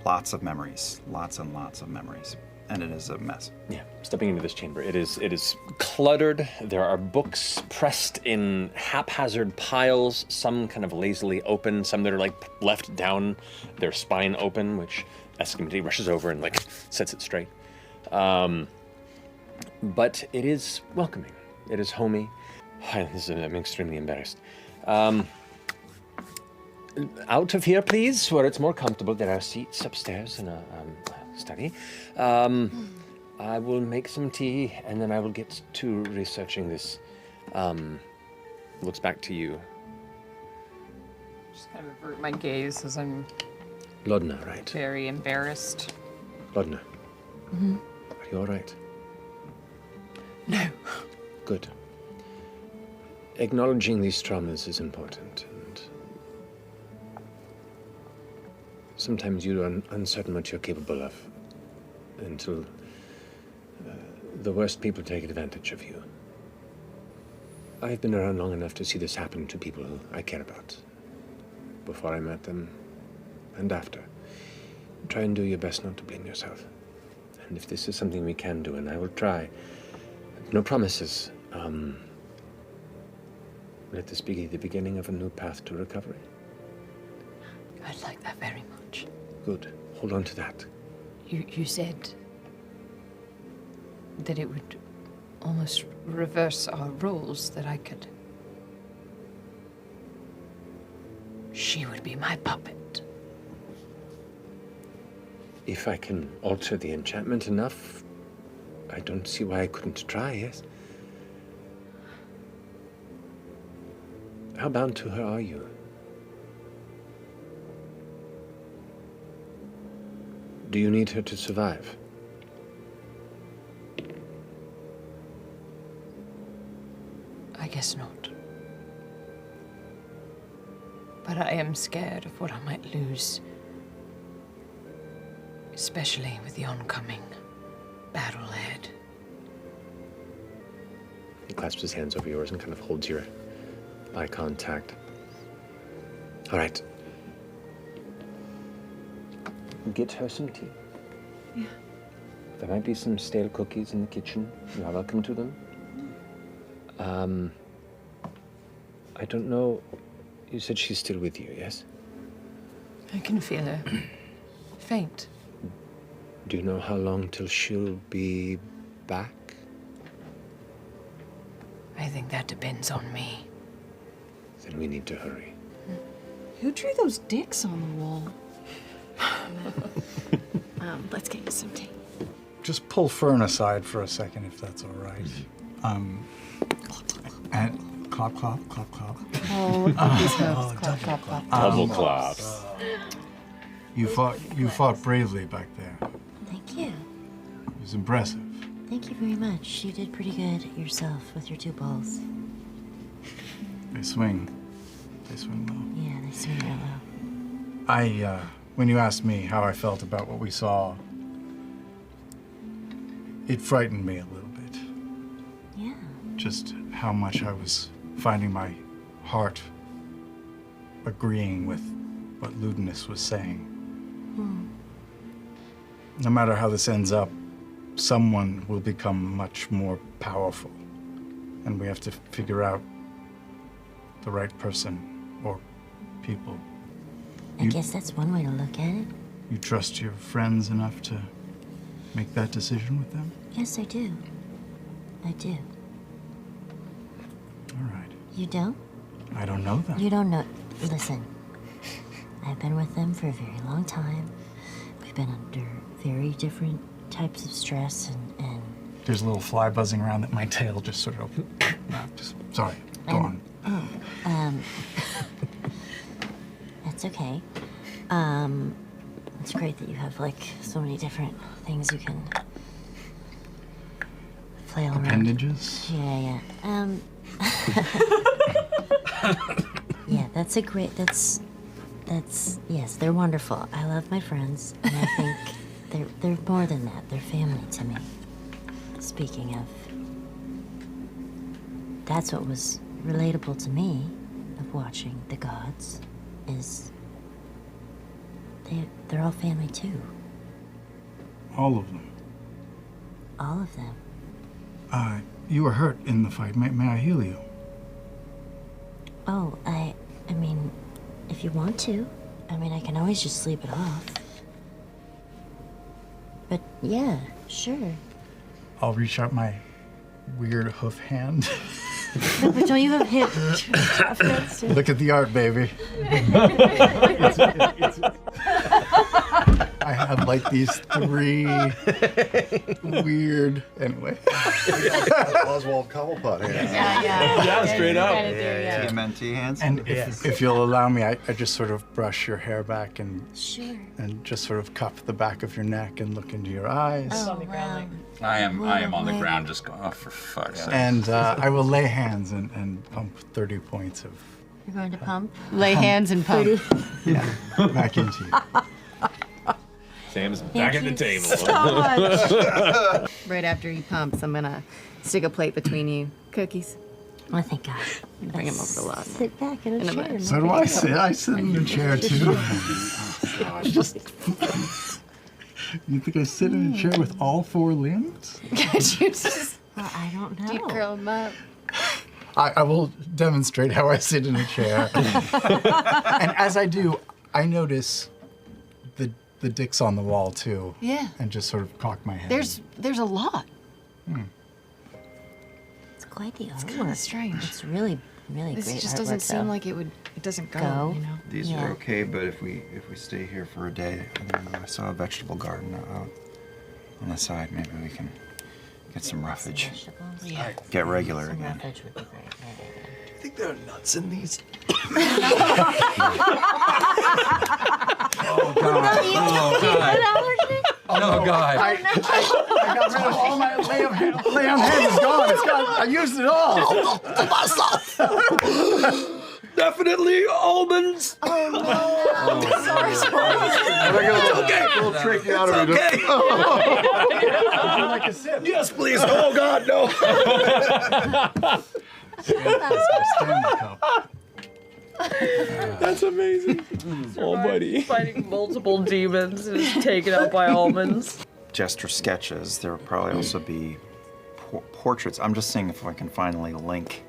Lots of memories, lots and lots of memories, and it is a mess. Yeah, stepping into this chamber, it is cluttered. There are books pressed in haphazard piles, some kind of lazily open, some that are like left down, their spine open, which Essek rushes over and like sets it straight. But it is welcoming. It is homey. I'm extremely embarrassed. Out of here, please, where it's more comfortable. There are seats upstairs in a study. I will make some tea, and then I will get to researching this. Looks back to you. Just kind of avert my gaze as I'm Laudna, right? very embarrassed. Laudna. Mm-hmm. Are you all right? No. Good. Acknowledging these traumas is important, and sometimes you're uncertain what you're capable of until the worst people take advantage of you. I've been around long enough to see this happen to people who I care about, before I met them and after. Try and do your best not to blame yourself. And if this is something we can do, and I will try, no promises, let this be the beginning of a new path to recovery. I'd like that very much. Good. Hold on to that. You said that it would almost reverse our roles, that I could... She would be my puppet. If I can alter the enchantment enough, I don't see why I couldn't try, yes? How bound to her are you? Do you need her to survive? I guess not. But I am scared of what I might lose especially with the oncoming battle ahead. He clasps his hands over yours and kind of holds your eye contact. All right. Get her some tea. Yeah. There might be some stale cookies in the kitchen. You are welcome to them. I don't know. You said she's still with you, yes? I can feel her. Faint. Do you know how long till she'll be back? I think that depends on me. Then we need to hurry. Who drew those dicks on the wall? Let's get you some tea. Just pull Fearne aside for a second, if that's all right. And clop, clop, clop, clop. Oh, these hooves. Clap, clap, clap. Double claps. You fought bravely back there. Thank you. It was impressive. Thank you very much. You did pretty good yourself with your 2 balls. They swing. They swing well. Yeah, they swing real well. When you asked me how I felt about what we saw, it frightened me a little bit. Yeah. Just how much I was finding my heart agreeing with what Ludinus was saying. No matter how this ends up, someone will become much more powerful. And we have to figure out the right person or people. I guess that's one way to look at it. You trust your friends enough to make that decision with them? Yes, I do. I do. All right. You don't? I don't know them. You don't know. Listen, I've been with them for a very long time. We've been under very different types of stress and There's a little fly buzzing around that my tail just sort of... sorry, go on. That's okay. It's great that you have, like, so many different things you can flail around. Appendages? Yeah. Yeah, that's a great, that's, yes, they're wonderful. I love my friends, and I think they're more than that. They're family to me. Speaking of, that's what was relatable to me of watching the gods, is they're all family too. All of them. All of them. You were hurt in the fight. May I heal you? Oh, I mean, if you want to. I mean, I can always just sleep it off. But yeah, sure. I'll reach out my weird hoof hand. But don't you have hip toughness? Look at the art, baby. I had like these 3 weird. Anyway. Oswald Cobblepot hands. Yeah, straight up. TMNT hands. And if you'll allow me, I just sort of brush your hair back and Sure. and just sort of cup the back of your neck and look into your eyes. Oh, wow. I am on the ground just going, oh, for fuck's sake. And I will lay hands and pump 30 points of You're going to pump? Lay hands and pump. back into you. Sam's back at the table. Right after he pumps, I'm gonna stick a plate between you. Cookies. Oh, thank God. Bring him over to Laudna. Sit back in a chair. minute. So do I sit. I sit in a chair too. Just. You think I sit in a chair with all 4 limbs? Well, I don't know. Do you curl him up? I will demonstrate how I sit in a chair. And as I do, I notice the dicks on the wall too. Yeah. And just sort of cock my head. There's a lot. It's quite the artwork. It's kind of strange. It's really, really This great just artwork, doesn't seem though. like it doesn't go, Go. you know? These Yeah. are okay, but if we stay here for a day, I don't know, I saw a vegetable garden out on the side. Maybe we can get some roughage. Vegetables. Yeah. Get regular Some again. roughage would be great. I think there are nuts in these. Oh, God. Oh, God. I got rid of all my lay on hands. Is gone. It's gone. I used it all. No! definitely almonds. Oh no! It's okay. A little tricky out of it. Okay. Would you like a sip? Yes, please. Oh God, no. Stanley cup. That's amazing. Oh, buddy. Fighting multiple demons and is taken out by almonds. Gesture sketches. There will probably also be portraits. I'm just seeing if I can finally link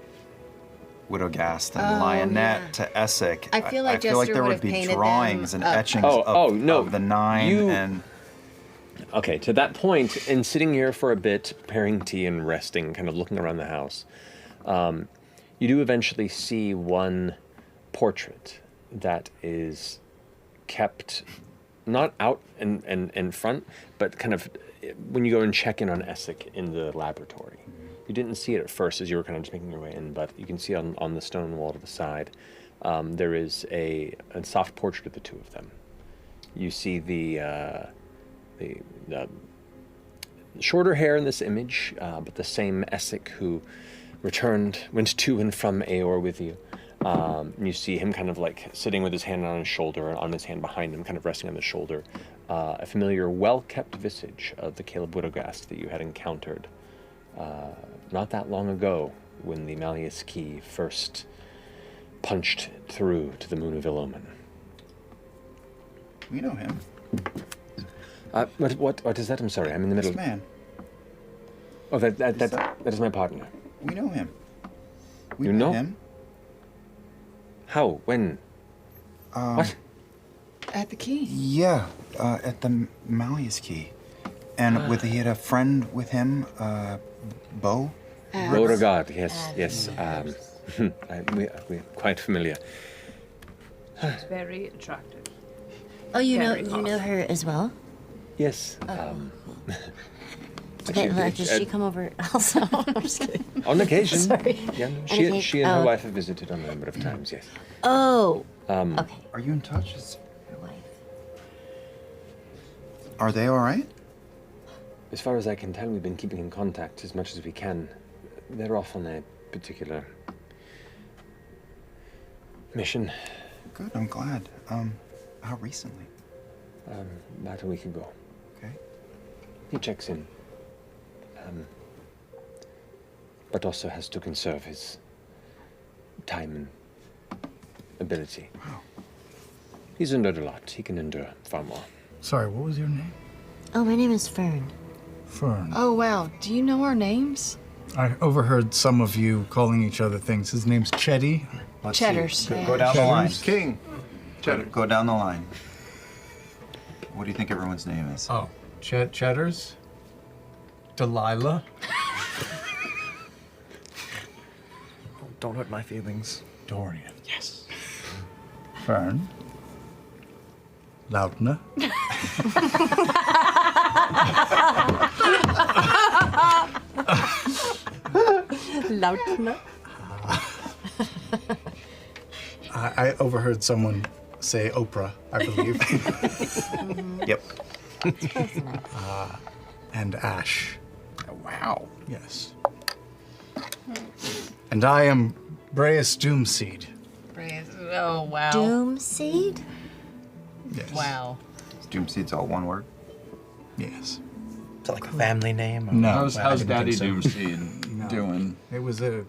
Widowgast and Lionette to Essek. I feel like I feel like Jester there would would have be painted drawings them and up. etchings No. of the nine and. Okay, to that point, in sitting here for a bit, preparing tea and resting, kind of looking around the house, you do eventually see one portrait that is kept not out in front, but kind of when you go and check in on Essek in the laboratory. You didn't see it at first as you were kind of just making your way in, but you can see on the stone wall to the side, there is a soft portrait of the two of them. You see the shorter hair in this image, but the same Essek who went to and from Aor with you. You see him kind of like sitting with his hand on his shoulder and on his hand behind him, kind of resting on the shoulder. A familiar, well-kept visage of the Caleb Widowgast that you had encountered not that long ago when the Malleus Key first punched through to the Moon of Ill-Omen. We know him. What is that? I'm sorry, I'm in the middle. This man. Oh, that is my partner. We know him. We You met know? him. How? When? What? At the key. Yeah, at the Malleus Key. And he had a friend with him, Bo? Beauregard, yes. We're quite familiar. She's very attractive. Oh, you Very know her as well? Yes. Does she come over also? I'm just kidding. On occasion. Sorry. Yeah, On she and her oh. wife have visited on a number of times, yes. Oh. Okay. Are you in touch? Her wife. Are they all right? As far as I can tell, we've been keeping in contact as much as we can. They're off on a particular mission. Good, I'm glad. How recently? About a week ago. Okay. He checks in. But also has to conserve his time and ability. Wow. He's endured a lot. He can endure far more. Sorry, what was your name? Oh, my name is Fearne. Fearne. Oh wow, do you know our names? I overheard some of you calling each other things. His name's Chetty. Let's Cheddars. see. Go down the line. King. Go down the line. What do you think everyone's name is? Oh, Cheddars? Delilah? Don't hurt my feelings. Dorian. Yes. Fearne. Laudna. Laudna. I overheard someone say Oprah, I believe. Yep. And Ash. Wow. Yes. And I am Braius Doomseed. Oh, wow. Doomseed? Yes. Wow. Doomseed's all one word? Yes. Is that like a family name? No. How's I didn't Daddy think so. Doomseed doing? It was a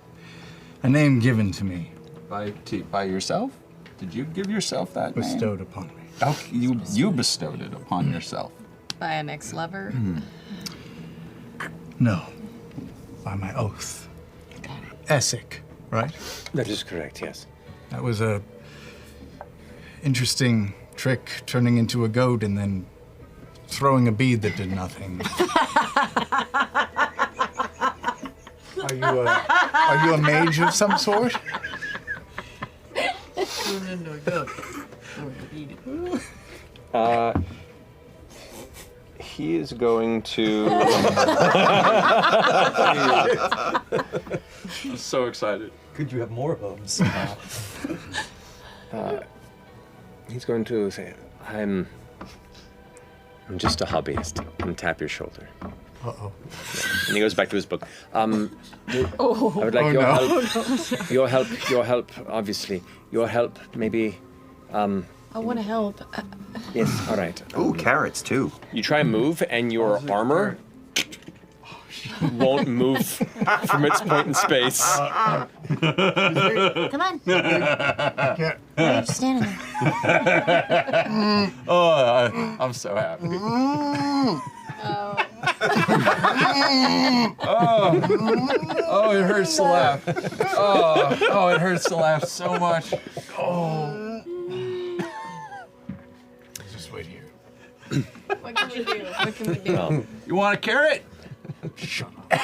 name given to me, By yourself? Did you give yourself that bestowed name? upon me. Oh, you bestowed it upon yourself. By an ex-lover? No. By my oath. Essek, right? That is correct, yes. That was a interesting trick, turning into a goat and then throwing a bead that did nothing. Are you a mage of some sort? He is going to. I'm so excited. Could you have more of those? He's going to say, I'm just a hobbyist, and tap your shoulder. Uh-oh. And he goes back to his book. I would like Oh, your no. help. Your help, obviously. Your help, maybe. I want to help. Yes, all right. Ooh, carrots too. You try and move, and your armor won't move from its point in space. Come on. Why are you just standing there? I'm so happy. Oh, it hurts to laugh. Oh, it hurts to laugh so much. Just wait here. What can we do? What can we do? You want a carrot? Shut up.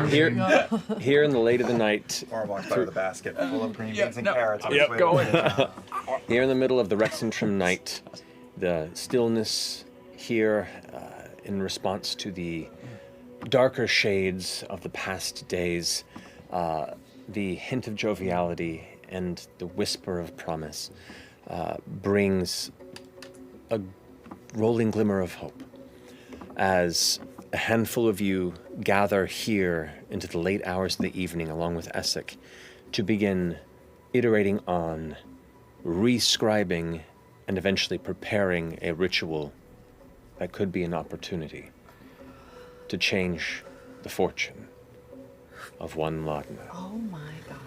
Here in the late of the night, Or walk by with a basket full of green beans and carrots. Yep, going. Here in the middle of the Rexentrum night, the stillness here in response to the darker shades of the past days, the hint of joviality and the whisper of promise brings a rolling glimmer of hope as a handful of you gather here into the late hours of the evening along with Essek to begin iterating on, rescribing, and eventually preparing a ritual that could be an opportunity to change the fortune of one Laudna. Oh my god.